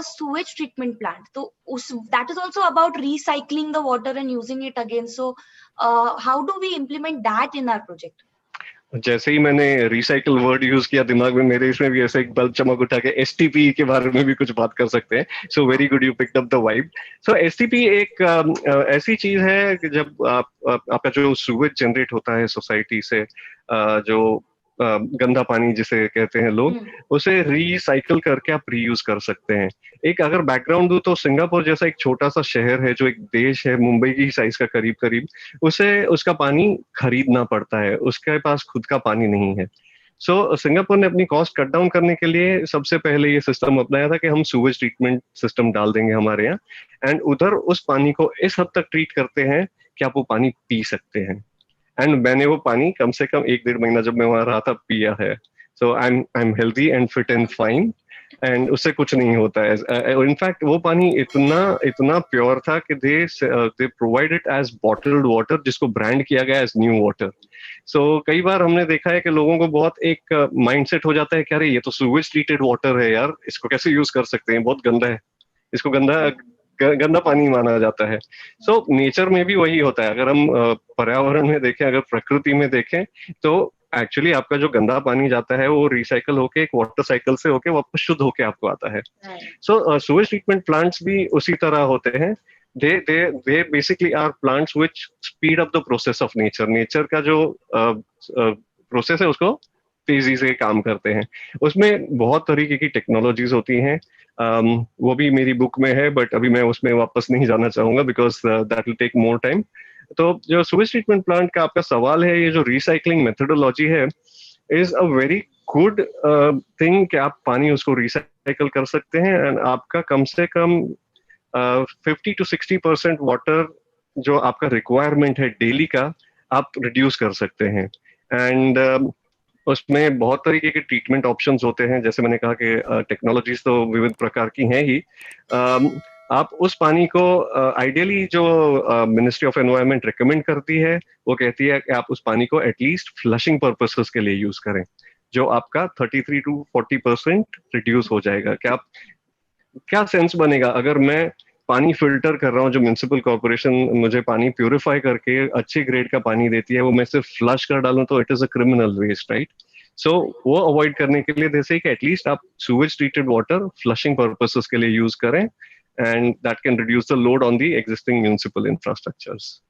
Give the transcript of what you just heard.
sewage treatment plant. तो that is also about recycling the water and using it again. So how do we implement that in our project? जैसे ही मैंने recycle word use किया, दिमाग में मेरे इसमें भी ऐसे एक बल्ब चमक उठा के एसटीपी के बारे में भी कुछ बात कर सकते हैं. So very good, you picked up the vibe. So STP एक ऐसी चीज है कि जब आपका जो सूवेज जनरेट होता है सोसाइटी से, जो गंदा पानी जिसे कहते हैं लोग, उसे रिसाइकल करके आप रीयूज कर सकते हैं. एक अगर बैकग्राउंड दूं तो सिंगापुर जैसा एक छोटा सा शहर है, जो एक देश है मुंबई की साइज का करीब करीब, उसे उसका पानी खरीदना पड़ता है, उसके पास खुद का पानी नहीं है. सो सिंगापुर ने अपनी कॉस्ट कट डाउन करने के लिए सबसे पहले ये सिस्टम अपनाया था कि हम सूवेज ट्रीटमेंट सिस्टम डाल देंगे हमारे यहाँ, एंड उधर उस पानी को इस हद तक ट्रीट करते हैं कि आप वो पानी पी सकते हैं. एंड मैंने वो पानी कम से कम 1-1.5 महीना जब मैं वहां रहा था पिया है. So I am healthy and fit and fine, and उससे कुछ नहीं होता है. इनफैक्ट वो पानी इतना प्योर था कि they provide it as bottled water, जिसको ब्रांड किया गया एज न्यू वाटर. सो कई बार हमने देखा है कि लोगों को बहुत एक माइंडसेट हो जाता है कि अरे ये तो सूवेज ट्रीटेड वाटर है यार, इसको कैसे यूज कर सकते हैं, बहुत गंदा है, इसको गंदा पानी माना जाता है. सो नेचर में भी वही होता है. अगर हम पर्यावरण में देखें, अगर प्रकृति में देखें, तो एक्चुअली आपका जो गंदा पानी जाता है वो रिसाइकल होके एक वाटर साइकिल से होके वापस शुद्ध होके आपको आता है. सो सूवेज ट्रीटमेंट प्लांट्स भी उसी तरह होते हैं. they basically are plants which speed up the process of nature. Nature का जो प्रोसेस है उसको तेजी से काम करते हैं. उसमें बहुत तरीके की टेक्नोलॉजीज होती हैं. वो भी मेरी बुक में है, बट अभी मैं उसमें वापस नहीं जाना चाहूंगा because that will take more time. तो जो सूवेज ट्रीटमेंट प्लांट का आपका सवाल है, ये जो रिसाइकलिंग मेथोडोलॉजी है, is a very good thing कि आप पानी उसको रिसाइकल कर सकते हैं, एंड आपका कम से कम 50-60% वाटर जो आपका रिक्वायरमेंट है डेली का, आप रिड्यूस कर सकते हैं. एंड उसमें बहुत तरीके के ट्रीटमेंट ऑप्शंस होते हैं. जैसे मैंने कहा कि टेक्नोलॉजीज तो विविध प्रकार की हैं ही. आप उस पानी को आइडियली जो मिनिस्ट्री ऑफ एनवायरनमेंट रिकमेंड करती है, वो कहती है कि आप उस पानी को एटलीस्ट फ्लशिंग पर्पसेस के लिए यूज करें, जो आपका 33-40% रिड्यूस हो जाएगा. क्या सेंस बनेगा अगर मैं पानी फिल्टर कर रहा हूँ, जो म्युनिसिपल कॉर्पोरेशन मुझे पानी प्यूरिफाई करके अच्छी ग्रेड का पानी देती है, वो मैं सिर्फ फ्लश कर डालूं, तो it is a criminal waste, right? So वो अवॉइड करने के लिए जैसे कि एटलीस्ट आप sewage treated water flushing purposes के लिए यूज करें, and that can reduce the load on the existing municipal infrastructures.